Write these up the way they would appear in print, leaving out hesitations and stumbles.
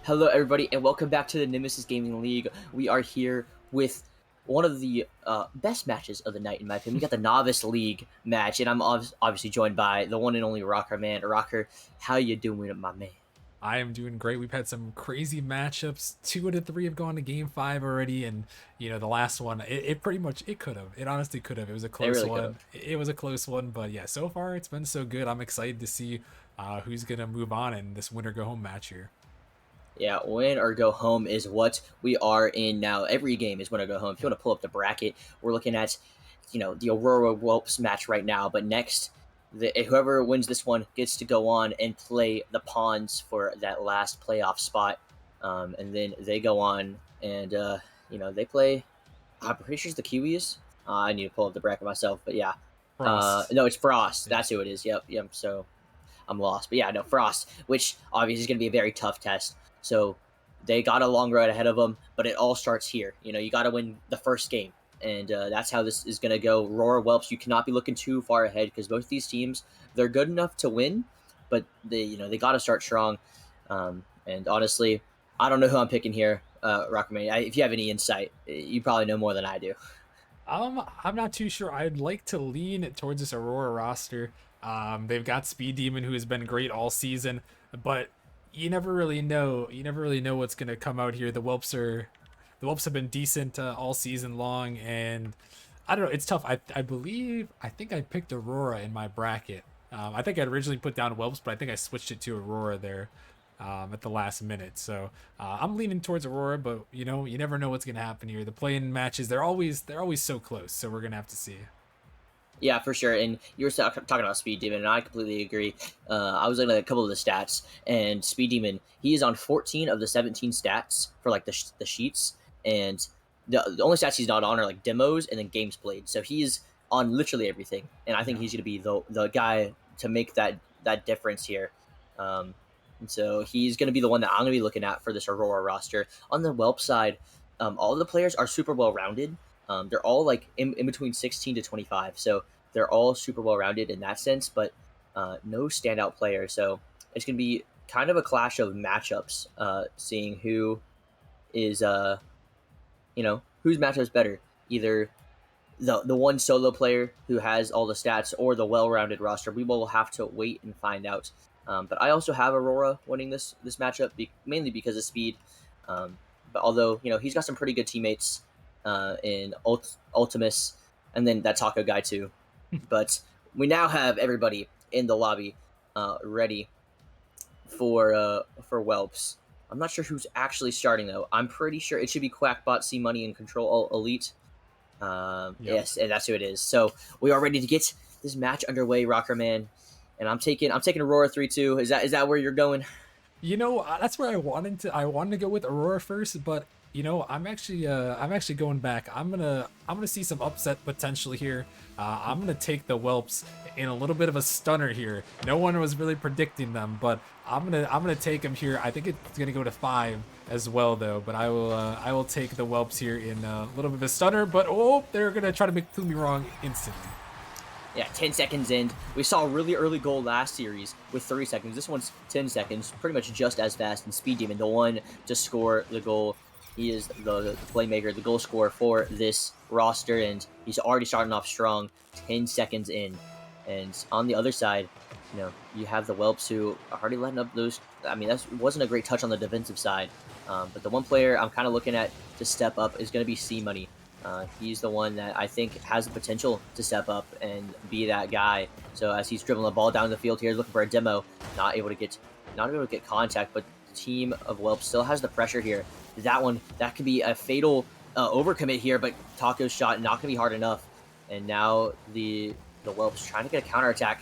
Hello, everybody, and welcome back to the Nemesis Gaming League. We are here with one of the best matches of the night, in my opinion. We got the Novice League match, and I'm obviously joined by the one and only Rocker Man. Rocker, how you doing, my man? I am doing great. We've had some crazy matchups. 2 out of 3 have gone to game 5 already, and the last one, it pretty much it could have. It honestly could have. It was a They close really could one. have. It was a close one, but yeah, so far it's been so good. I'm excited to see who's gonna move on in this winner go home match here. Yeah, win or go home is what we are in now. Every game is win or go home. If you want to pull up the bracket, we're looking at, the Aurora Whelps match right now. But next, whoever wins this one gets to go on and play the Pawns for that last playoff spot. And then they go on and, they play. I'm pretty sure it's the Kiwis. I need to pull up the bracket myself. But yeah. Frost. No, it's Frost. Yeah. That's who it is. Yep. So I'm lost. But yeah, no, Frost, which obviously is going to be a very tough test. So they got a long road ahead of them, but it all starts here. You got to win the first game. And that's how this is going to go. Aurora Whelps, you cannot be looking too far ahead because both these teams, they're good enough to win, but they got to start strong. And honestly, I don't know who I'm picking here, Rockman. If you have any insight, you probably know more than I do. I'm not too sure. I'd like to lean towards this Aurora roster. They've got Speed Demon, who has been great all season, but you never really know. You never really know what's gonna come out here. The Whelps have been decent all season long, and I don't know. It's tough. I think I picked Aurora in my bracket. I think I originally put down Whelps, but I think I switched it to Aurora there at the last minute. So I'm leaning towards Aurora, but you never know what's gonna happen here. The play-in matches, they're always so close. So we're gonna have to see. Yeah, for sure. And you were talking about Speed Demon, and I completely agree. I was looking at a couple of the stats, and Speed Demon, he is on 14 of the 17 stats for like the sheets, and the only stats he's not on are like demos and then games played. So he's on literally everything, and I think Yeah. he's going to be the guy to make that difference here. Um, and so he's going to be the one that I'm going to be looking at for this Aurora roster. On the Whelp side, all the players are super well rounded. They're all like in between 16 to 25. So they're all super well rounded in that sense, but no standout player. So it's going to be kind of a clash of matchups, seeing who is, whose matchup's better. Either the one solo player who has all the stats or the well rounded roster. We will have to wait and find out. But I also have Aurora winning this matchup, mainly because of speed. Um, but although he's got some pretty good teammates in Ultimus, and then that Taco guy too. But we now have everybody in the lobby ready for Whelps. I'm not sure who's actually starting though. I'm pretty sure it should be Quackbot, C Money, and Control Elite. Yep. Yes, and that's who it is. So we are ready to get this match underway, Rocker Man. And I'm taking Aurora 3-2. Is that where you're going? That's where I wanted to go with Aurora first, but I'm actually going back. I'm gonna see some upset potential here. I'm gonna take the Whelps in a little bit of a stunner here. No one was really predicting them, but I'm gonna take them here. I think it's gonna go to 5 as well though, but I will take the Whelps here in a little bit of a stunner. But oh, they're gonna try to prove me wrong instantly. Yeah, 10 seconds in. We saw a really early goal last series with 3 seconds. This one's 10 seconds, pretty much just as fast. And Speed Demon, the one to score the goal. He is the playmaker, the goal scorer for this roster, and he's already starting off strong, 10 seconds in. And on the other side, you have the Whelps who are already letting up those. I mean, that wasn't a great touch on the defensive side. But the one player I'm kind of looking at to step up is going to be C Money. He's the one that I think has the potential to step up and be that guy. So as he's dribbling the ball down the field here, looking for a demo, not able to get contact, but the team of Whelp still has the pressure here. That could be a fatal overcommit here, but Taco's shot not gonna be hard enough. And now the Whelps trying to get a counterattack.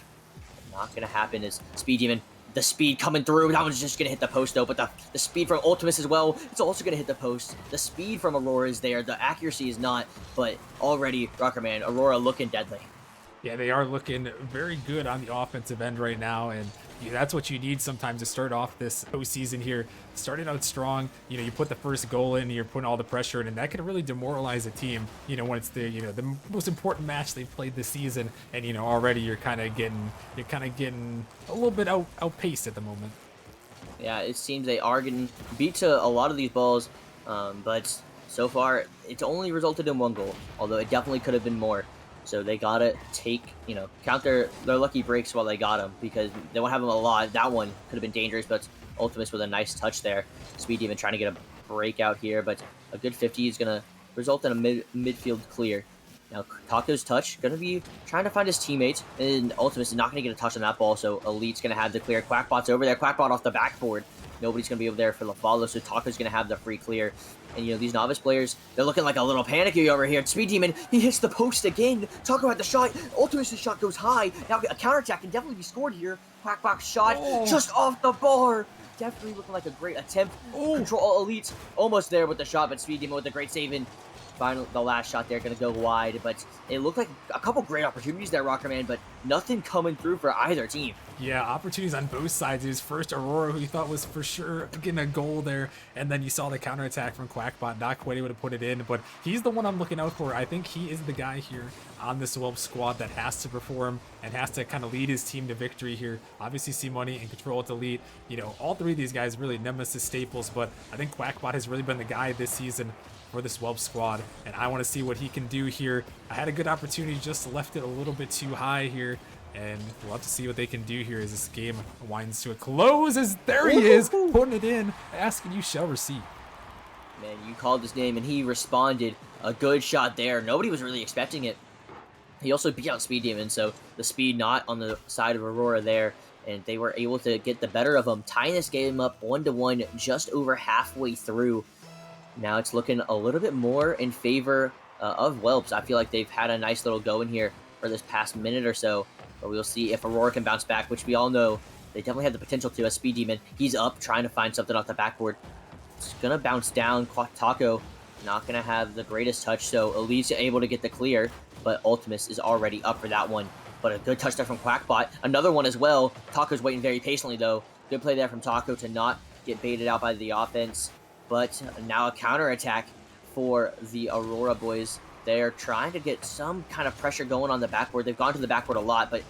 Not gonna happen. Is Speed Demon, the speed coming through. That one's just going to hit the post, though. But the speed from Ultimus as well, it's also going to hit the post. The speed from Aurora is there. The accuracy is not. But already, Rockerman, Aurora looking deadly. Yeah, they are looking very good on the offensive end right now, and that's what you need sometimes to start off this postseason here. Starting out strong, you put the first goal in, you're putting all the pressure in, and that can really demoralize a team. When it's the most important match they've played this season, and already you're kind of getting a little bit outpaced at the moment. Yeah, it seems they are getting beat to a lot of these balls, but so far it's only resulted in one goal. Although it definitely could have been more. So they gotta take, count their lucky breaks while they got them because they won't have them a lot. That one could have been dangerous, but Ultimus with a nice touch there. Speed even trying to get a break out here, but a good 50 is gonna result in a midfield clear. Now Taco's touch gonna be trying to find his teammate, and Ultimus is not gonna get a touch on that ball, so Elite's gonna have the clear. Quackbot's over there. Quackbot off the backboard. Nobody's gonna be over there for the follow, so Taco's gonna have the free clear. And these novice players, they're looking like a little panicky over here. Speed Demon, he hits the post again. Taco had the shot. Ultimus' shot goes high. Now a counterattack can definitely be scored here. Quackbot shot just off the bar. Definitely looking like a great attempt. Control Elite almost there with the shot, but Speed Demon with a great save in. Final, the last shot there going to go wide, but it looked like a couple great opportunities there, Rockerman, but nothing coming through for either team. Yeah, opportunities on both sides. It was first Aurora, who you thought was for sure getting a goal there, and then you saw the counterattack from Quackbot. Not quite able to put it in, but he's the one I'm looking out for. I think he is the guy here on this Whelps squad that has to perform and has to kind of lead his team to victory here. Obviously, C-Money and Control to lead. All three of these guys really Nemesis staples, but I think Quackbot has really been the guy this season for this Whelps squad, and I want to see what he can do here. I had a good opportunity, just left it a little bit too high here, and we'll have to see what they can do here as this game winds to a close. As there he is, putting it in. Ask and you shall receive. Man, you called his name, and he responded. A good shot there. Nobody was really expecting it. He also beat out Speed Demon, so the speed not on the side of Aurora there, and they were able to get the better of him, tying this game up 1-1 just over halfway through. Now it's looking a little bit more in favor of Whelps. I feel like they've had a nice little go in here for this past minute or so, but we'll see if Aurora can bounce back, which we all know they definitely have the potential to. As Speed Demon, he's up trying to find something off the backboard. It's going to bounce down. Taco not going to have the greatest touch, so Elite's able to get the clear, but Ultimus is already up for that one. But a good touch there from Quackbot. Another one as well. Taco's waiting very patiently, though. Good play there from Taco to not get baited out by the offense. But now a counterattack for the Aurora boys. They're trying to get some kind of pressure going on the backboard. They've gone to the backboard a lot, but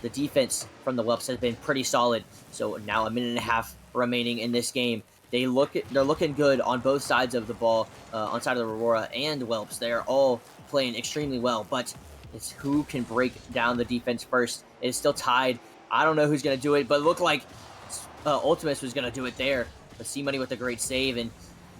the defense from the Whelps has been pretty solid. So now a minute and a half remaining in this game. They're looking good on both sides of the ball, on side of the Aurora and Whelps. They're all playing extremely well, but it's who can break down the defense first. It's still tied. I don't know who's going to do it, but it looked like Ultimus was going to do it there. But C-Money with a great save, and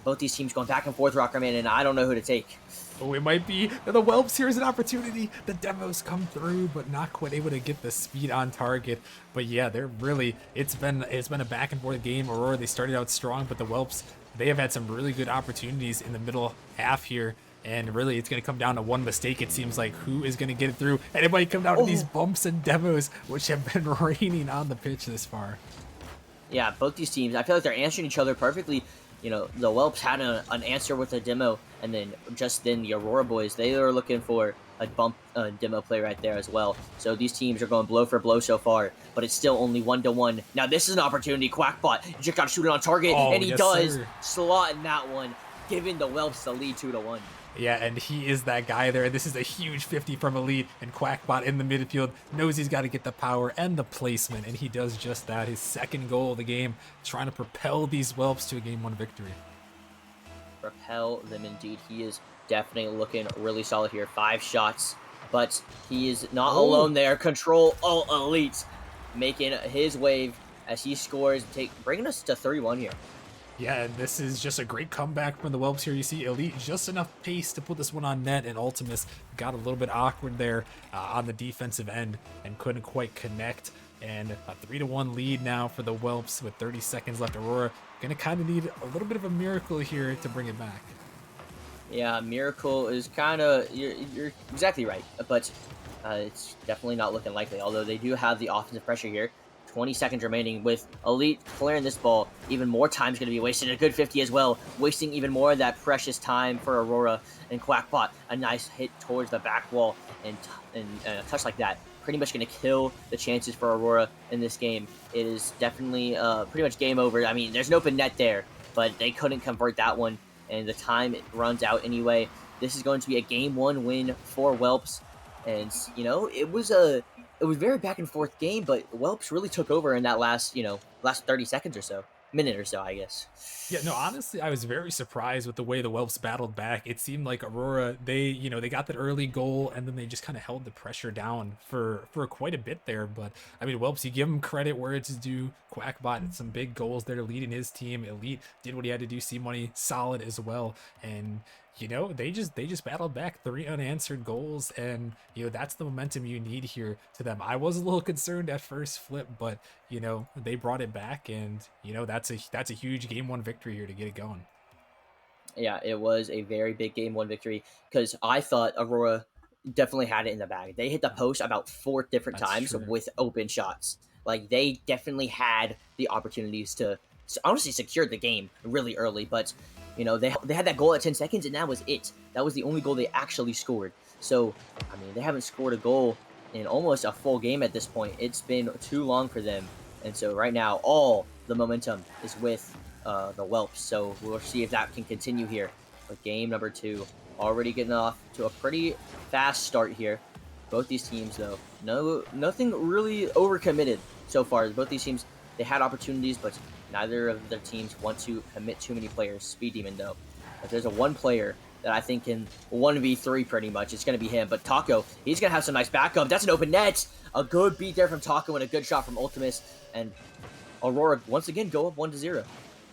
both these teams going back and forth, Rockerman, and I don't know who to take. Oh, it might be the Whelps. Here's an opportunity. The demos come through, but not quite able to get the speed on target. But yeah, they're really, it's been a back and forth game. Aurora, they started out strong, but the Whelps, they have had some really good opportunities in the middle half here. And really, it's going to come down to one mistake, it seems like, who is going to get it through. And it might come down to these bumps and demos, which have been raining on the pitch this far. Yeah, both these teams, I feel like they're answering each other perfectly. The Whelps had an answer with a demo, and then just then the Aurora boys, they were looking for a bump demo play right there as well. So these teams are going blow for blow so far, but it's still only 1-1. Now this is an opportunity. Quackbot, you just got to shoot it on target, and he does slot in that one, giving the Whelps the lead 2-1. Yeah, and he is that guy there. This is a huge 50 from Elite, and Quackbot in the midfield knows he's got to get the power and the placement, and he does just that. His second goal of the game, trying to propel these Whelps to a Game 1 victory. Propel them indeed. He is definitely looking really solid here. 5 shots, but he is not alone there. Control Elite making his wave as he scores, bringing us to 31 here. Yeah, and this is just a great comeback from the Whelps here. You see Elite just enough pace to put this one on net, and Ultimus got a little bit awkward there on the defensive end and couldn't quite connect. And a 3-1 lead now for the Whelps with 30 seconds left. Aurora going to kind of need a little bit of a miracle here to bring it back. Yeah, miracle is kind of, you're exactly right, but it's definitely not looking likely, although they do have the offensive pressure here. 20 seconds remaining with Elite clearing this ball. Even more time is going to be wasted. A good 50 as well, wasting even more of that precious time for Aurora. And Quackbot, a nice hit towards the back wall, and a touch like that pretty much going to kill the chances for Aurora in this game. It is definitely pretty much game over. I mean, there's an open net there, but they couldn't convert that one, and the time runs out anyway. This is going to be a Game 1 win for Whelps, and it was a very back and forth game, but Whelps really took over in that last 30 seconds or so. minute or so, I guess. Yeah, no, honestly, I was very surprised with the way the Whelps battled back. It seemed like Aurora, they got that early goal and then they just kind of held the pressure down for quite a bit there. But I mean, Whelps, you give him credit where it's due. Quackbot, some big goals there leading his team. Elite did what he had to do. C Money solid as well. And they just battled back 3 unanswered goals, and that's the momentum you need here to them. I was a little concerned at first flip, but they brought it back, and that's a huge game one victory here to get it going. Yeah, it was a very big game one victory because I thought Aurora definitely had it in the bag. They hit the post about 4 different That's times true. with open shots. Like they definitely had the opportunities to honestly secure the game really early, but they had that goal at 10 seconds and that was it. That was the only goal they actually scored. So, I mean, they haven't scored a goal in almost a full game at this point. It's been too long for them. And so right now all the momentum is with the Whelps. So we'll see if that can continue here. But game number 2 already getting off to a pretty fast start here. Both these teams, though, nothing really overcommitted so far. Both these teams, they had opportunities, but neither of their teams want to commit too many players. Speed Demon, though, if there's a one player that I think can 1v3 pretty much, it's going to be him. But Taco, he's going to have some nice backup. That's an open net. A good beat there from Taco and a good shot from Ultimus. And Aurora, once again, go up 1-0.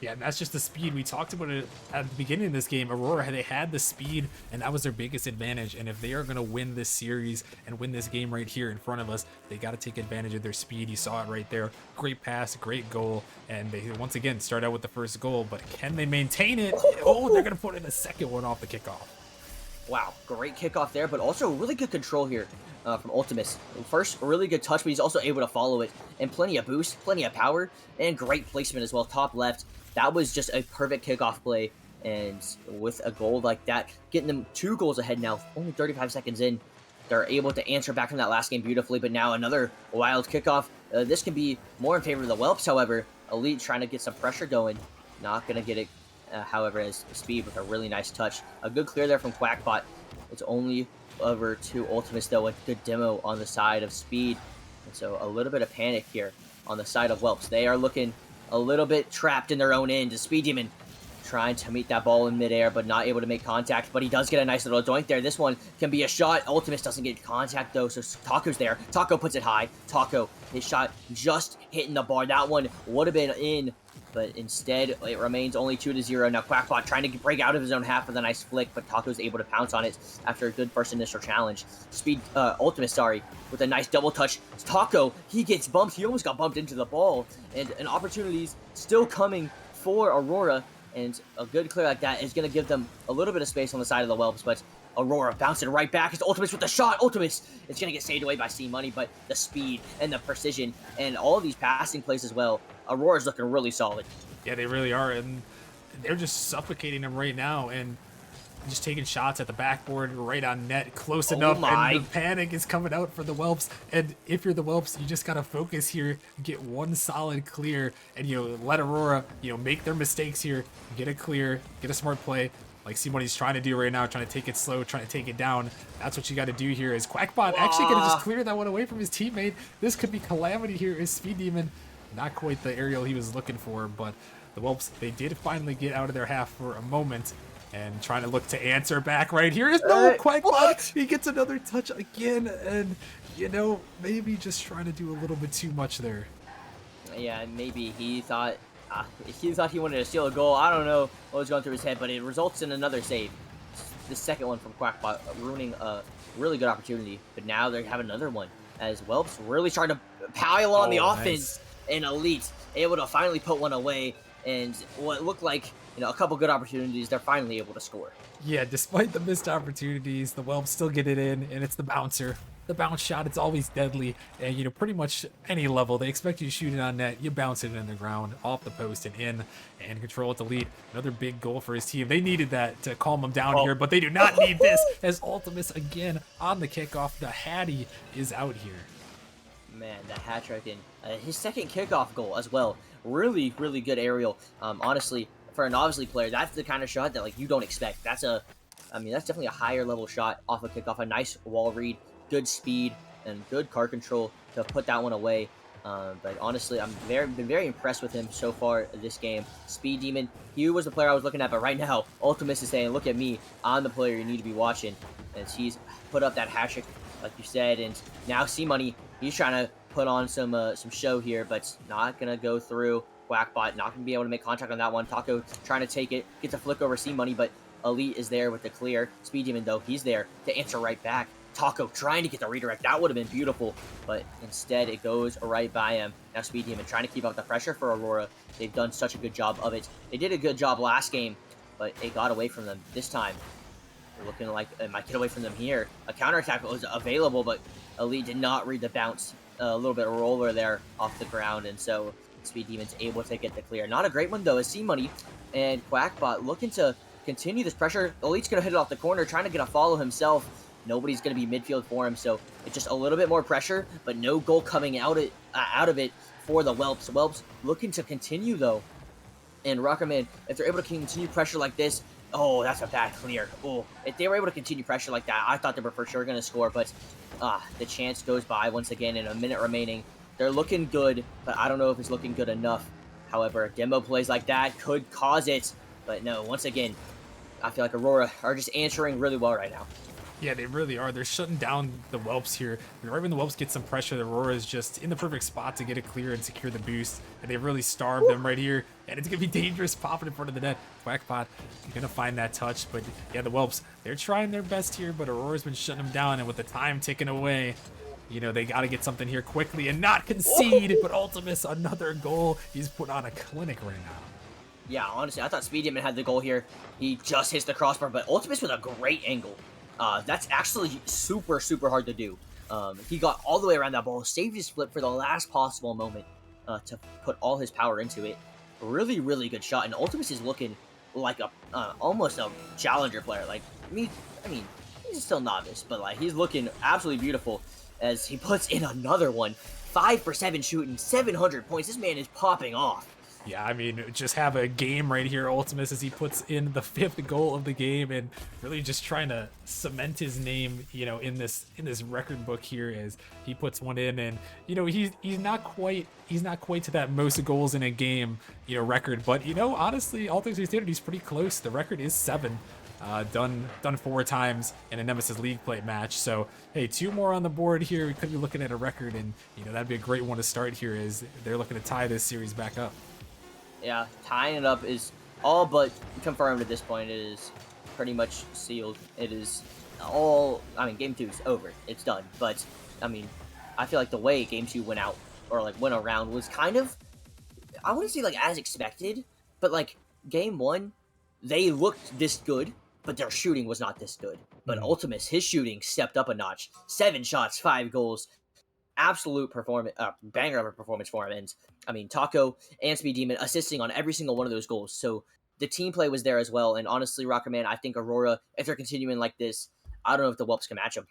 Yeah, and that's just the speed. We talked about it at the beginning of this game. Aurora, they had the speed, and that was their biggest advantage. And if they are going to win this series and win this game right here in front of us, they got to take advantage of their speed. You saw it right there. Great pass, great goal. And they once again start out with the first goal, but can they maintain it? Oh, they're going to put in a second one off the kickoff. Wow, great kickoff there, but also really good control here from Ultimus. First, really good touch, but he's also able to follow it. And plenty of boost, plenty of power, and great placement as well, top left. That was just a perfect kickoff play, and with a goal like that, getting them 2 goals ahead now, only 35 seconds in, they're able to answer back from that last game beautifully, but now another wild kickoff. This can be more in favor of the Whelps, however. Elite trying to get some pressure going, not going to get it however, as Speed with a really nice touch. A good clear there from Quackbot. It's only over to Ultimus, though. A good demo on the side of Speed. And so a little bit of panic here on the side of Whelps. They are looking a little bit trapped in their own end. Speed Demon trying to meet that ball in midair, but not able to make contact. But he does get a nice little doink there. This one can be a shot. Ultimus doesn't get contact, though, so Taco's there. Taco puts it high. Taco, his shot just hitting the bar. That one would have been in, but instead it remains only 2-0. Now Quackbot trying to break out of his own half with a nice flick, but Taco's able to pounce on it after a good first initial challenge. Ultimate, sorry, with a nice double touch. Taco, he gets bumped. He almost got bumped into the ball, and an opportunity's still coming for Aurora, and a good clear like that is going to give them a little bit of space on the side of the Whelps, but Aurora bouncing right back. It's Ultimus with the shot. Ultimus, it's going to get saved away by C Money, but the speed and the precision and all of these passing plays as well, Aurora's looking really solid. Yeah, they really are, and they're just suffocating them right now, and just taking shots at the backboard right on net, close enough, and the panic is coming out for the Whelps. And if you're the Whelps, you just gotta focus here, get one solid clear, and let Aurora make their mistakes here, get a clear, get a smart play. Like see what he's trying to do right now, trying to take it slow, trying to take it down. That's what you got to do here. Is Quackbot actually going to just clear that one away from his teammate? This could be calamity here. Is Speed Demon not quite the aerial he was looking for, but the Whelps, they did finally get out of their half for a moment and trying to look to answer back right here. Is no Quackbot. He gets another touch again, and maybe just trying to do a little bit too much there. Yeah, maybe he thought he wanted to steal a goal. I don't know what was going through his head, but it results in another save. The second one from Quackbot, ruining a really good opportunity. But now they have another one as Whelps really trying to pile on the offense. And Elite able to finally put one away. And what looked like a couple good opportunities, they're finally able to score. Yeah, despite the missed opportunities, the Whelps still get it in, and it's the bouncer. The bounce shot, it's always deadly, and pretty much any level, they expect you to shoot it on net, you bounce it in the ground, off the post and in, and control it to lead. Another big goal for his team. They needed that to calm them down here, but they do not need this, as Ultimus again on the kickoff. The Hattie is out here. Man, that hat trick and his second kickoff goal as well. Really, really good aerial. Honestly, for a novice league player, that's the kind of shot that you don't expect. That's definitely a higher level shot off a kickoff. A nice wall read, good speed, and good car control to put that one away. But honestly, been very impressed with him so far this game. Speed Demon, he was the player I was looking at, but right now, Ultimus is saying, "Look at me, I'm the player you need to be watching." And he's put up that hat trick, like you said, and now C Money, he's trying to put on some show here, but not gonna go through. Quackbot not gonna be able to make contact on that one. Taco trying to take it, gets a flick over C Money, but Elite is there with the clear. Speed Demon though, he's there to answer right back. Taco trying to get the redirect. That would have been beautiful, but instead it goes right by him. Now Speed Demon trying to keep up the pressure for Aurora. They've done such a good job of it. They did a good job last game, but it got away from them this time. They're looking like it might get away from them here. A counterattack was available, but Elite did not read the bounce. A little bit of roller there off the ground, and so Speed Demon's able to get the clear. Not a great one though, as C Money and Quackbot looking to continue this pressure. Elite's going to hit it off the corner, trying to get a follow himself. Nobody's going to be midfield for him, so it's just a little bit more pressure, but no goal coming out of it for the Whelps. Whelps looking to continue, though. And Rockerman, if they're able to continue pressure like this, oh, that's a bad clear. Oh, if they were able to continue pressure like that, I thought they were for sure going to score, but the chance goes by once again in a minute remaining. They're looking good, but I don't know if it's looking good enough. However, demo plays like that could cause it, but no, once again, I feel like Aurora are just answering really well right now. Yeah, they really are. They're shutting down the Whelps here. And right when the Whelps get some pressure, the Aurora is just in the perfect spot to get it clear and secure the boost. And they really starved them right here. And it's going to be dangerous popping in front of the net. Quackbot, you're going to find that touch. But yeah, the Whelps, they're trying their best here, but Aurora's been shutting them down. And with the time ticking away, you know, they got to get something here quickly and not concede. But Ultimus, another goal. He's put on a clinic right now. Yeah, honestly, I thought Speed Demon had the goal here. He just hits the crossbar, but Ultimus with a great angle. That's actually super, super hard to do. He got all the way around that ball, saved his flip for the last possible moment to put all his power into it. Really, really good shot, and Ultimus is looking like a almost a challenger player. Like I mean, he's still novice, but like he's looking absolutely beautiful as he puts in another one. 5 for 7 shooting, 700 points. This man is popping off. Yeah, I mean, just have a game right here, Ultimus, as he puts in the 5th goal of the game, and really just trying to cement his name, you know, in this record book here as he puts one in, and you know he's not quite to that most goals in a game, you know, record, but you know, honestly, all things considered, he's pretty close. The record is 7. Done 4 times in a Nemesis League play match. So hey, 2 more on the board here. We could be looking at a record, and you know that'd be a great one to start here as they're looking to tie this series back up. Yeah, tying it up is all but confirmed at this point. It is pretty much sealed. It is all, I mean, Game 2 is over. It's done. But, I mean, I feel like the way Game 2 went out, or, like, went around was kind of, I wouldn't say, like, as expected, but, like, Game 1, they looked this good, but their shooting was not this good. But Ultimus, his shooting stepped up a notch. 7 shots, 5 goals. Absolute performance, banger of a performance for him. And I mean, Taco and Speed Demon assisting on every single one of those goals. So the team play was there as well. And honestly, Rockerman, I think Aurora, if they're continuing like this, I don't know if the Whelps can match them.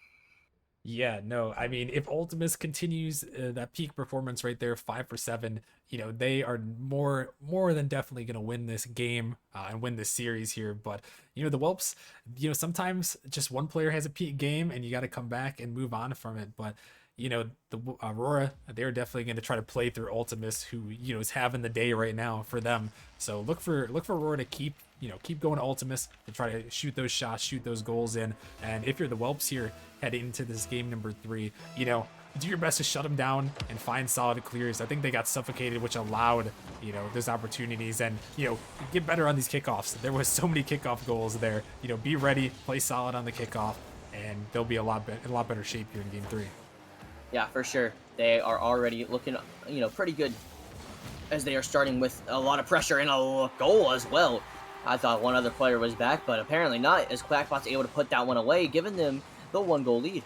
Yeah, no, I mean, if Ultimus continues that peak performance right there, 5 for 7, you know, they are more than definitely going to win this game and win this series here. But, you know, the Whelps, you know, sometimes just one player has a peak game and you got to come back and move on from it. But, you know, the Aurora, they're definitely going to try to play through Ultimus, who, you know, is having the day right now for them. So look for Aurora to keep going to Ultimus to try to shoot those shots, shoot those goals in. And if you're the Whelps here heading into this game number 3, you know, do your best to shut them down and find solid clears. I think they got suffocated, which allowed, you know, those opportunities, and, you know, get better on these kickoffs. There was so many kickoff goals there. You know, be ready, play solid on the kickoff, and they'll be in a lot better shape here in game 3. Yeah, for sure. They are already looking, you know, pretty good as they are starting with a lot of pressure and a goal as well. I thought one other player was back, but apparently not, as Quackbot's able to put that one away, giving them the 1-goal lead.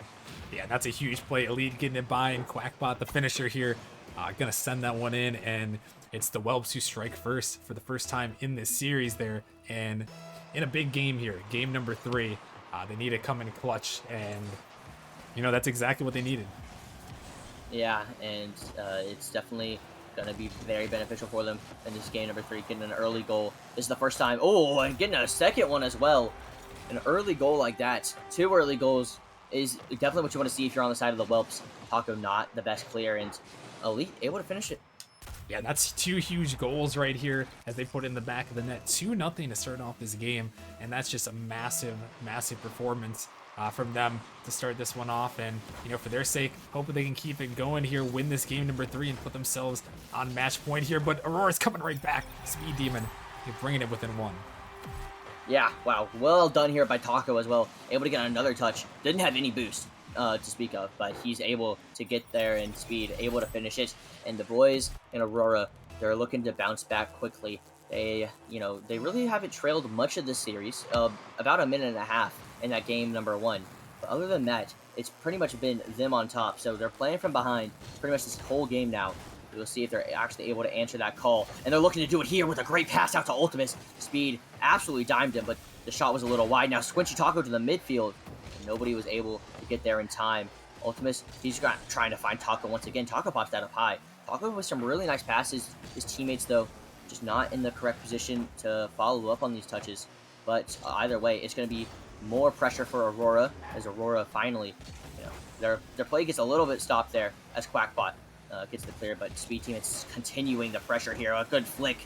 Yeah, that's a huge play. Elite getting it by, and Quackbot, the finisher here, gonna send that one in, and it's the Whelps who strike first for the first time in this series there, and in a big game here, game number 3, they need to come in clutch, and, you know, that's exactly what they needed. Yeah, and it's definitely going to be very beneficial for them in this game number 3, getting an early goal. This is the first time. Oh, and getting a second one as well. An early goal like that. 2 early goals is definitely what you want to see if you're on the side of the Whelps. Taco not the best clear, and Elite able to finish it. Yeah, that's two huge goals right here as they put it in the back of the net. 2-0 to start off this game, and that's just a massive, massive performance from them to start this one off. And, for their sake, hoping they can keep it going here, win this game number 3, and put themselves on match point here. But Aurora's coming right back. Speed Demon, bringing it within 1. Yeah, wow, well done here by Taco as well. Able to get another touch. Didn't have any boost to speak of, but he's able to get there in speed, able to finish it. And the boys in Aurora, they're looking to bounce back quickly. They, they really haven't trailed much of this series, about a minute and a half in that game number 1. But other than that, it's pretty much been them on top. So they're playing from behind pretty much this whole game now. We'll see if they're actually able to answer that call. And they're looking to do it here with a great pass out to Ultimus. Speed absolutely dimed him, but the shot was a little wide. Now Squinchy Taco to the midfield. And nobody was able to get there in time. Ultimus, he's trying to find Taco once again. Taco pops that up high. Taco with some really nice passes. His teammates, though, just not in the correct position to follow up on these touches. But either way, it's going to be more pressure for Aurora, as Aurora finally, their play gets a little bit stopped there as Quackbot gets the clear, but Speed Team is continuing the pressure here. A good flick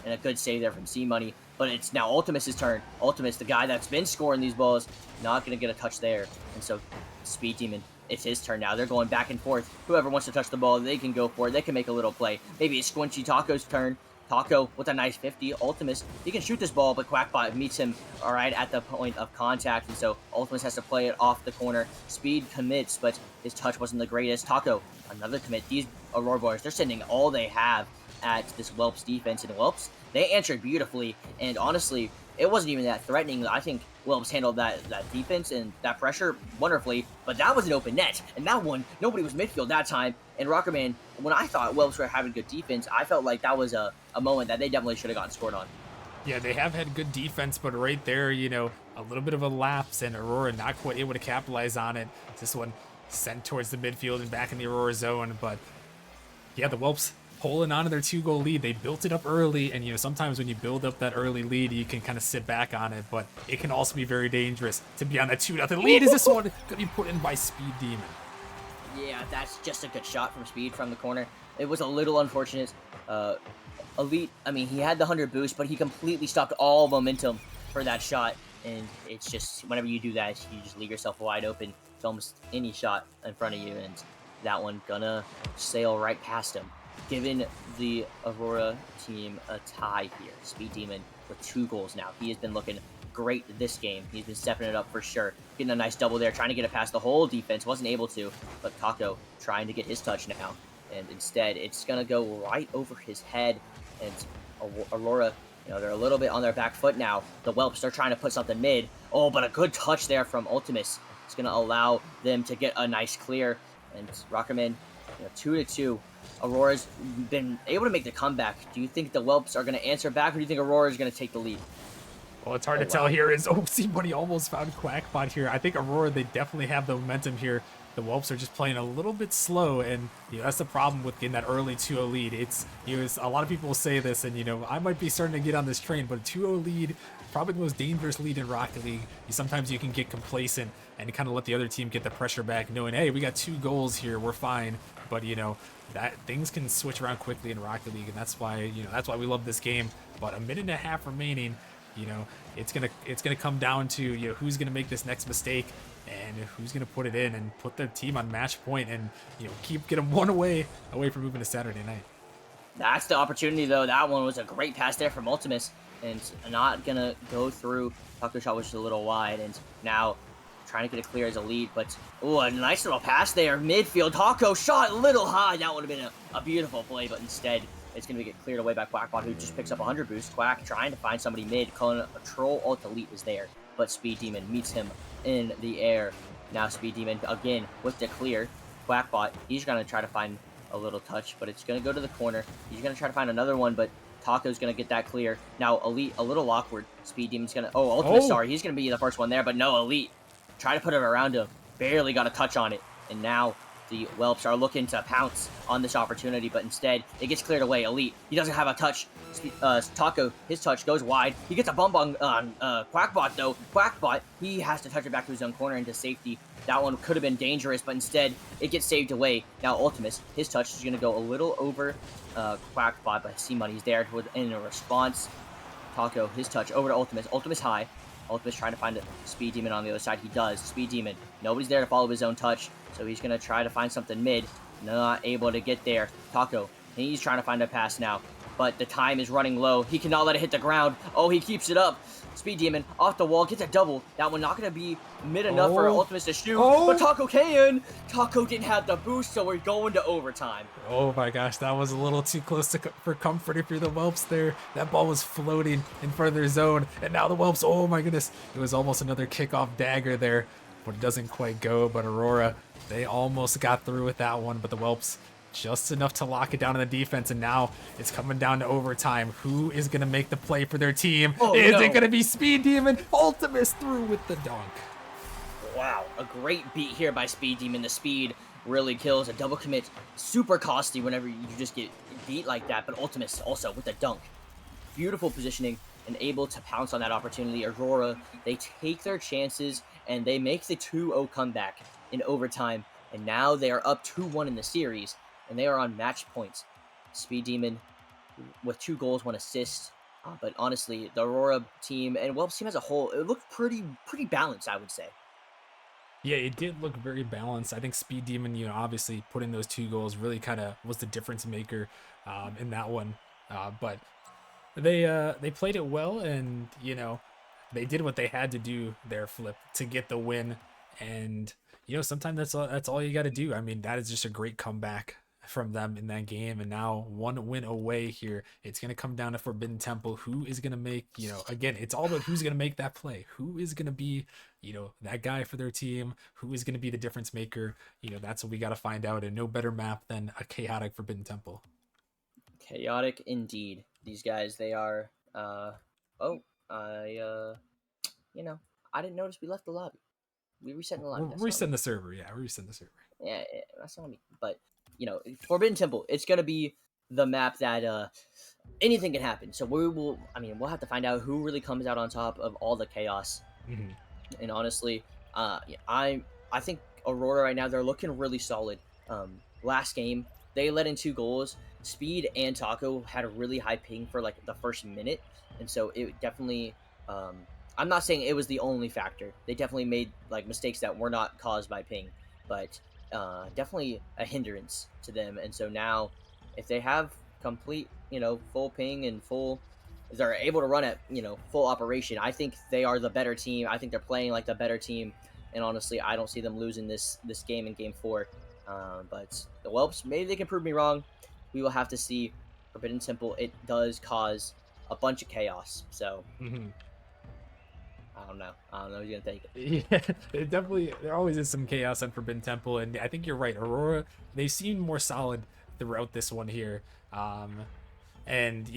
and a good save there from C-Money, but it's now Ultimus' turn. Ultimus, the guy that's been scoring these balls, not going to get a touch there. And so Speed Demon, it's his turn now. They're going back and forth. Whoever wants to touch the ball, they can go for it. They can make a little play. Maybe it's Squinchy Taco's turn. Taco with a nice 50. Ultimus, he can shoot this ball, but Quackbot meets him all right at the point of contact, and so Ultimus has to play it off the corner. Speed commits, but his touch wasn't the greatest. Taco, another commit. These Aurora boys, they're sending all they have at this Whelps defense, and Whelps, they answered beautifully, and honestly, it wasn't even that threatening. I think Whelps handled that defense and that pressure wonderfully, but that was an open net, and that one, nobody was midfield that time. And Rockerman, when I thought Whelps were having good defense, I felt like that was a moment that they definitely should have gotten scored on. Yeah, they have had good defense, but right there, a little bit of a lapse, and Aurora not quite able to capitalize on it. This one sent towards the midfield and back in the Aurora zone, but yeah, the Whelps holding on to their 2-goal lead. They built it up early, and sometimes when you build up that early lead, you can kind of sit back on it, but it can also be very dangerous to be on that 2-0 lead. Is this one going to be put in by Speed Demon? Yeah, that's just a good shot from Speed from the corner. It was a little unfortunate. Elite, I mean, he had the 100 boost, but he completely stopped all momentum for that shot, and it's just, whenever you do that, you just leave yourself wide open to almost any shot in front of you, and that one gonna sail right past him, giving the Aurora team a tie here. Speed Demon with 2 goals now. He has been looking great this game. He's been stepping it up for sure. Getting a nice double there, trying to get it past the whole defense. Wasn't able to, but Taco trying to get his touch now. And instead, it's going to go right over his head. And Aurora, they're a little bit on their back foot now. The Whelps, they're trying to put something mid. Oh, but a good touch there from Ultimus. It's going to allow them to get a nice clear. And Rockerman, 2-2. Aurora's been able to make the comeback. Do you think the Whelps are going to answer back, or do you think Aurora is going to take the lead? Well, it's hard to tell here. C-Money almost found Quackbot here. I think Aurora, they definitely have the momentum here. The Whelps are just playing a little bit slow, and that's the problem with getting that early 2-0 lead. It's a lot of people will say this, and I might be starting to get on this train, but a 2-0 lead, probably the most dangerous lead in Rocket League. Sometimes you can get complacent and kind of let the other team get the pressure back, knowing, hey, we got 2 goals here, we're fine. But that things can switch around quickly in Rocket League, and that's why that's why we love this game. But a minute and a half remaining. It's gonna come down to who's gonna make this next mistake and who's gonna put it in and put their team on match point and get them one away from moving to Saturday night. That's the opportunity though. That one was a great pass there from Ultimus, and not gonna go through. Taco shot was just a little wide, and now trying to get a clear as a lead, but a nice little pass there midfield. Taco shot a little high. That would have been a beautiful play, but instead it's going to get cleared away by Quackbot, who just picks up 100 boost. Quack trying to find somebody mid. Control Alt Elite was there, but Speed Demon meets him in the air. Now Speed Demon, again, with the clear. Quackbot, he's going to try to find a little touch, but it's going to go to the corner. He's going to try to find another one, but Taco's going to get that clear. Now Elite, a little awkward. Speed Demon's going to... Ultimate, sorry. He's going to be the first one there, but no, Elite. Try to put it around him. Barely got a touch on it. And now The Whelps are looking to pounce on this opportunity, but instead it gets cleared away. Elite, he doesn't have a touch. Taco, his touch goes wide. He gets a bump on Quackbot though. Quackbot, he has to touch it back to his own corner into safety. That one could have been dangerous, but instead it gets saved away. Now Ultimus, his touch is going to go a little over Quackbot, but C-Money's there in a response. Taco, his touch over to Ultimus. Ultimus high. Ultimus trying to find a Speed Demon on the other side. He does. Speed Demon. Nobody's there to follow his own touch, so he's going to try to find something mid. Not able to get there. Taco, he's trying to find a pass now, but the time is running low. He cannot let it hit the ground. Oh, he keeps it up. Speed Demon off the wall, gets a double. That one not going to be mid enough for Ultimus to shoot, but Taco can. Taco didn't have the boost, so we're going to overtime. Oh my gosh, that was a little too close for comfort if you're the Whelps there. That ball was floating in front of their zone, and now the Whelps, oh my goodness, it was almost another kickoff dagger there, but it doesn't quite go. But Aurora, they almost got through with that one, but the Whelps just enough to lock it down in the defense, and now it's coming down to overtime. Who is going to make the play for their team? Is it going to be Speed Demon? Ultimus through with the dunk. Wow, a great beat here by Speed Demon. The speed really kills. A double commit, super costly whenever you just get beat like that, but Ultimus also with the dunk. Beautiful positioning and able to pounce on that opportunity. Aurora, they take their chances and they make the 2-0 comeback in overtime, and now they are up 2-1 in the series, and they are on match points. Speed Demon with 2 goals, 1 assist. But honestly, the Aurora team and Whelps team as a whole, it looked pretty balanced, I would say. Yeah, it did look very balanced. I think Speed Demon, obviously putting those 2 goals really kind of was the difference maker in that one. But they played it well, and they did what they had to do there, Flip, to get the win. And sometimes that's all you got to do. I mean, that is just a great comeback from them in that game, and now 1 win away here. It's going to come down to Forbidden Temple. Who is going to make, again, it's all about who's going to make that play. Who is going to be, that guy for their team? Who is going to be the difference maker? That's what we got to find out, and no better map than a chaotic Forbidden Temple. Chaotic indeed. These guys, they are, I didn't notice we left the lobby. We reset the lobby. We're resetting the server. Yeah, we're resetting the server. Yeah, that's not me. But Forbidden Temple, it's gonna be the map that anything can happen. So we'll have to find out who really comes out on top of all the chaos. Mm-hmm. And honestly, I think Aurora right now, they're looking really solid. Last game they let in 2 goals. Speed and Taco had a really high ping for like the first minute, and so it definitely. I'm not saying it was the only factor. They definitely made like mistakes that were not caused by ping, but definitely a hindrance to them. And so now, if they have complete, full ping and they're able to run at, full operation, I think they are the better team. I think they're playing like the better team. And honestly, I don't see them losing this game in Game 4. But the Whelps, maybe they can prove me wrong. We will have to see. Forbidden Temple, it does cause a bunch of chaos. So. Mm-hmm. I don't know who's gonna take it. Yeah, there always is some chaos on Forbidden Temple, and I think you're right. Aurora, they seem more solid throughout this one here. And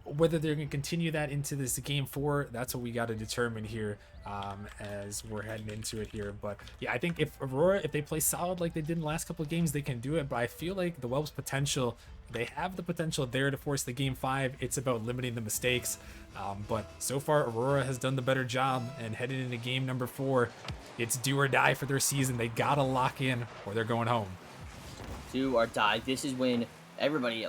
whether they're going to continue that into this Game 4, that's what we got to determine here as we're heading into it here. But yeah, I think if Aurora, if they play solid like they did in the last couple of games, they can do it. But I feel like the Whelps potential, they have the potential there to force the Game 5. It's about limiting the mistakes. But so far, Aurora has done the better job, and heading into game number 4, it's do or die for their season. They got to lock in or they're going home. Do or die. This is when everybody,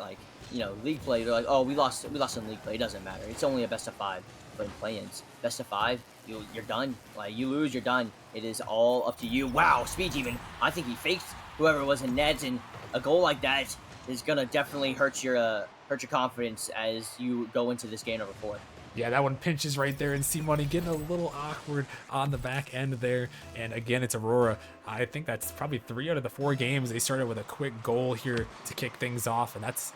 league play, they're like, oh, we lost in league play. It doesn't matter. It's only a best of 5. But in play-ins, best of 5, you're done. Like, you lose, you're done. It is all up to you. Wow, Speed Demon. I think he faked whoever was in Neds, and a goal like that is gonna definitely hurt your confidence as you go into this game number 4. Yeah, that one pinches right there, and C-Money getting a little awkward on the back end there. And again, it's Aurora. I think that's probably 3 out of the 4 games. They started with a quick goal here to kick things off, and that's,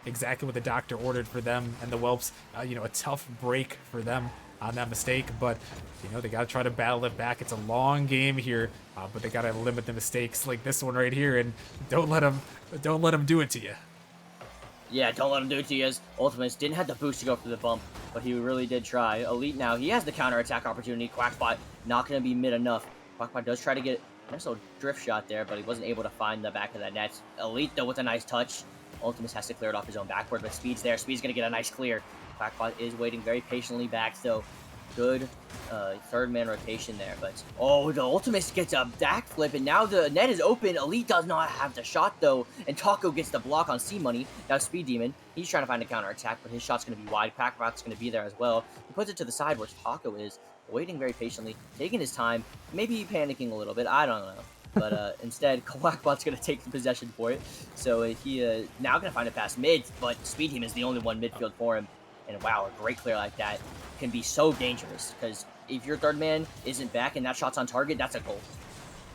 exactly what the doctor ordered for them and the Whelps. A tough break for them on that mistake, but, they got to try to battle it back. It's a long game here, but they got to limit the mistakes like this one right here, and don't let them do it to you. Yeah, don't let him do it to you. Ultimus didn't have the boost to go for the bump, but he really did try. Elite now, he has the counter-attack opportunity. Quackbot not going to be mid enough. Quackbot does try to get Nice little drift shot there, but he wasn't able to find the back of that net. Elite, though, with a nice touch. Ultimus has to clear it off his own backboard, but Speed's there. Speed's going to get a nice clear. Quackbot is waiting very patiently back, so good third man rotation there. But, oh, the Ultimus gets a backflip, and now the net is open. Elite does not have the shot, though, and Taco gets the block on C-Money. Now Speed Demon, he's trying to find a counter attack, but his shot's going to be wide. Quackbot's going to be there as well. He puts it to the side where Taco is, waiting very patiently, taking his time, maybe panicking a little bit, I don't know. But instead, Quackbot's going to take the possession for it. So he now going to find a pass mid, but Speed Team is the only one midfield for him. And wow, a great clear like that can be so dangerous, because if your third man isn't back and that shot's on target, that's a goal.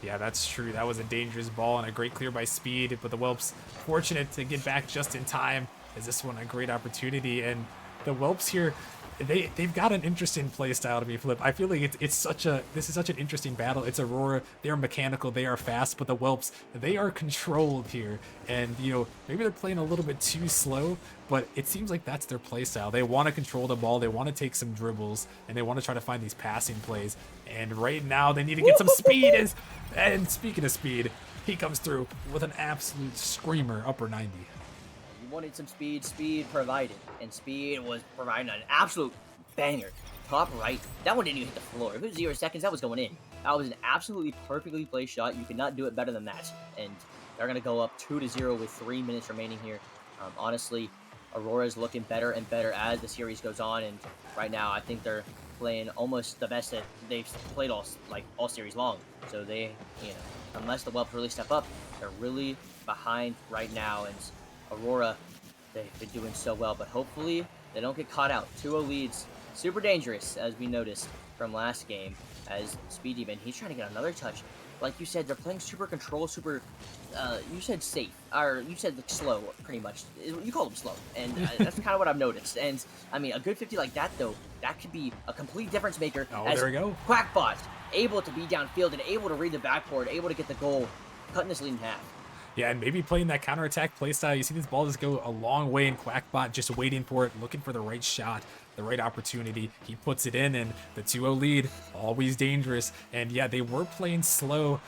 Yeah, that's true. That was a dangerous ball and a great clear by Speed, but the Whelps fortunate to get back just in time. Is this one a great opportunity? And the Whelps here, they've got an interesting play style to be flipped. I feel like this is such an interesting battle. It's Aurora, they're mechanical, they are fast, but the Whelps, they are controlled here. And maybe they're playing a little bit too slow, but it seems like that's their play style. They want to control the ball, they want to take some dribbles, and they want to try to find these passing plays. And right now they need to get some speed. And speaking of speed, he comes through with an absolute screamer upper 90. Wanted some speed, Speed provided, and Speed was providing an absolute banger. Top right, that one didn't even hit the floor. If it was 0 seconds, that was going in. That was an absolutely perfectly placed shot. You could not do it better than that. And they're going to go up 2-0 with 3 minutes remaining here. Honestly, Aurora is looking better and better as the series goes on, and right now I think they're playing almost the best that they've played all series long. So they, unless the Whelps really step up, they're really behind right now. And Aurora, they've been doing so well, but hopefully they don't get caught out. 2-0 leads, super dangerous, as we noticed from last game, as Speed Demon, he's trying to get another touch. Like you said, they're playing super control, you said safe, or you said slow, pretty much. You call them slow, and that's kind of what I've noticed. And, I mean, a good 50 like that, though, that could be a complete difference maker. Oh, as there we go. Quackbot, able to be downfield and able to read the backboard, able to get the goal, cutting this lead in half. Yeah, and maybe playing that counterattack playstyle. You see this ball just go a long way, and Quackbot just waiting for it, looking for the right shot, the right opportunity. He puts it in, and the 2-0 lead, always dangerous. And yeah, they were playing slow.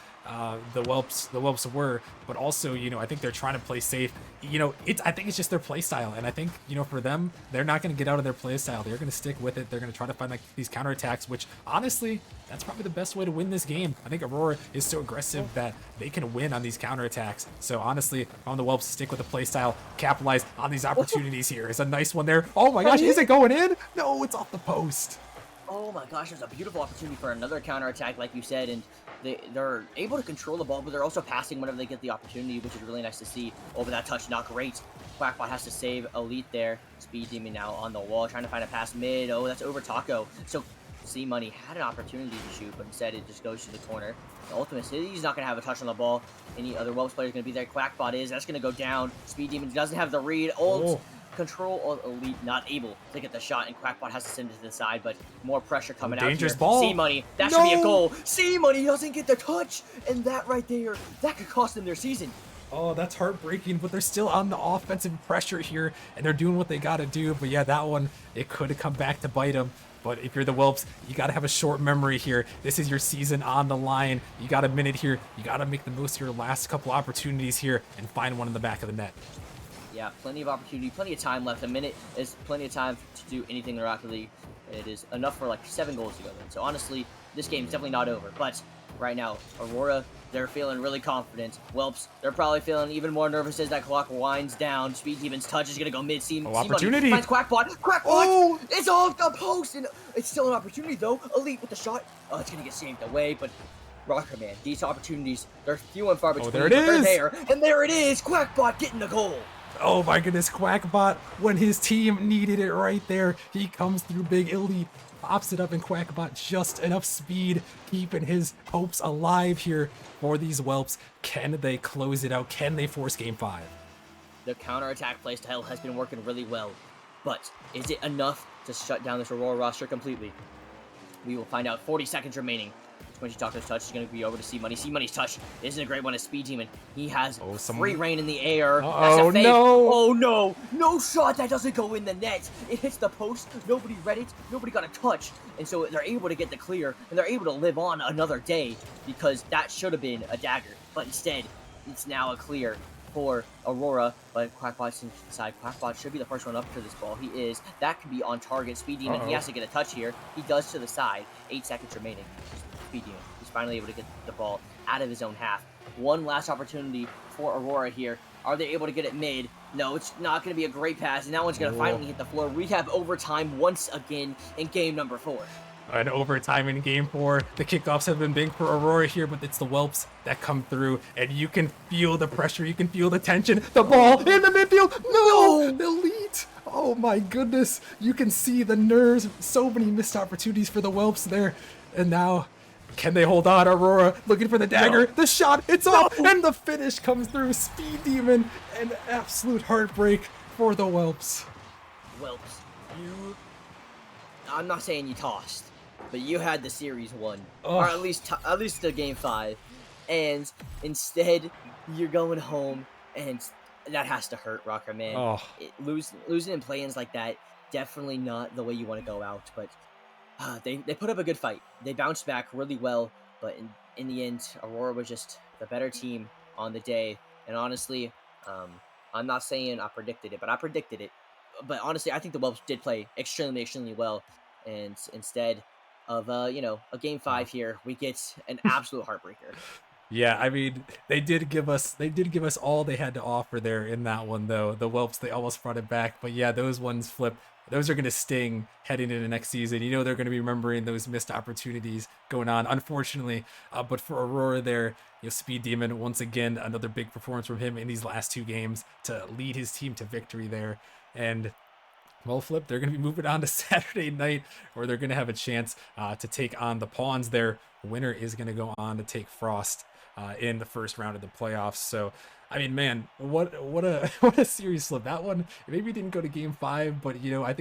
The Whelps were, but also, I think they're trying to play safe. I think it's just their play style, and I think, for them, they're not going to get out of their play style. They're going to stick with it. They're going to try to find these counterattacks, which honestly, that's probably the best way to win this game. I think Aurora is so aggressive that they can win on these counterattacks. So honestly, on the Whelps, stick with the play style, capitalize on these opportunities here. It's a nice one there. Oh my gosh, is it going in? No, it's off the post. Oh my gosh, there's a beautiful opportunity for another counterattack, like you said, and they're able to control the ball, but they're also passing whenever they get the opportunity, which is really nice to see. Over that touch, not great. Quackbot has to save Elite there. Speed Demon now on the wall, trying to find a pass mid. Oh, that's over Taco. So C-Money had an opportunity to shoot, but instead it just goes to the corner. The Ultimate, he's not going to have a touch on the ball. Any other Whelps player is going to be there. Quackbot is. That's going to go down. Speed Demon doesn't have the read. Control of Elite not able to get the shot, and Quackbot has to send it to the side, but more pressure coming out here. Dangerous ball. C-Money, that should be a goal. C-Money doesn't get the touch, and that right there, that could cost them their season. Oh, that's heartbreaking, but they're still on the offensive pressure here, and they're doing what they got to do. But yeah, that one, it could have come back to bite them. But if you're the Whelps, you got to have a short memory here. This is your season on the line. You got a minute here. You got to make the most of your last couple opportunities here and find one in the back of the net. Yeah, plenty of opportunity, plenty of time left. A minute is plenty of time to do anything in the Rocket League. It is enough for like 7 goals to go in. So honestly, this game is definitely not over. But right now, Aurora, they're feeling really confident. Whelps, they're probably feeling even more nervous as that clock winds down. Speed Demon's touch is going to go mid. Opportunity. Finds Quackbot. Quackbot! It's off the post! And it's still an opportunity, though. Elite with the shot. Oh, it's going to get saved away, but Rocker Man, these opportunities, they're few and far between. Oh, there it is! And there it is! Quackbot getting the goal! Oh my goodness, Quackbot, when his team needed it right there, he comes through big. Elite pops it up, and Quackbot just enough speed, keeping his hopes alive here for these Whelps. Can they close it out? Can they force Game 5? The counterattack playstyle has been working really well, but is it enough to shut down this Aurora roster completely? We will find out. 40 seconds remaining. Squishy Taco's touch is going to be over to C Money. C Money's touch isn't a great one as Speed Demon. He has Oh, free reign in the air. That's Uh-oh, a fake. no! Oh no! No shot that doesn't go in the net. It hits the post. Nobody read it. Nobody got a touch. And so they're able to get the clear, and they're able to live on another day because that should have been a dagger. But instead, it's now a clear for Aurora, but Quackbot's inside. Quackbot should be the first one up to this ball. He is. That could be on target. Speed Demon, he has to get a touch here. He does to the side. 8 seconds remaining. Speed Demon, he's finally able to get the ball out of his own half. One last opportunity for Aurora here. Are they able to get it mid? No, it's not going to be a great pass, and that one's going to finally hit the floor. We have overtime once again in game number 4. And overtime in game 4. The kickoffs have been big for Aurora here, but it's the Whelps that come through, and you can feel the pressure, you can feel the tension. The ball in the midfield. No! Elite! Oh my goodness. You can see the nerves. So many missed opportunities for the Whelps there. And now, can they hold on? Aurora looking for the dagger. The shot, it's off, and the finish comes through. Speed Demon, an absolute heartbreak for the Whelps. Whelps, I'm not saying you tossed, but you had the series won, or at least the game 5, and instead you're going home, and that has to hurt, Rocker, man. Losing in play-ins like that, definitely not the way you want to go out, but they put up a good fight. They bounced back really well, but in the end, Aurora was just the better team on the day, and honestly, I'm not saying I predicted it, but I predicted it. But honestly, I think the Whelps did play extremely well, and instead of a game 5 here, we get an absolute heartbreaker. Yeah, I mean, they did give us all they had to offer there in that one, though. The Whelps, they almost brought it back, but yeah, those ones flip. Those are going to sting heading into next season. You know they're going to be remembering those missed opportunities going on, unfortunately. But for Aurora there, Speed Demon, once again, another big performance from him in these last 2 games to lead his team to victory there. And well, Flip, they're going to be moving on to Saturday night, where they're going to have a chance to take on the Pawns there. Winner is going to go on to take Frost in the first round of the playoffs. So, I mean, man, what a series, Flip. That one maybe didn't go to game 5, but I think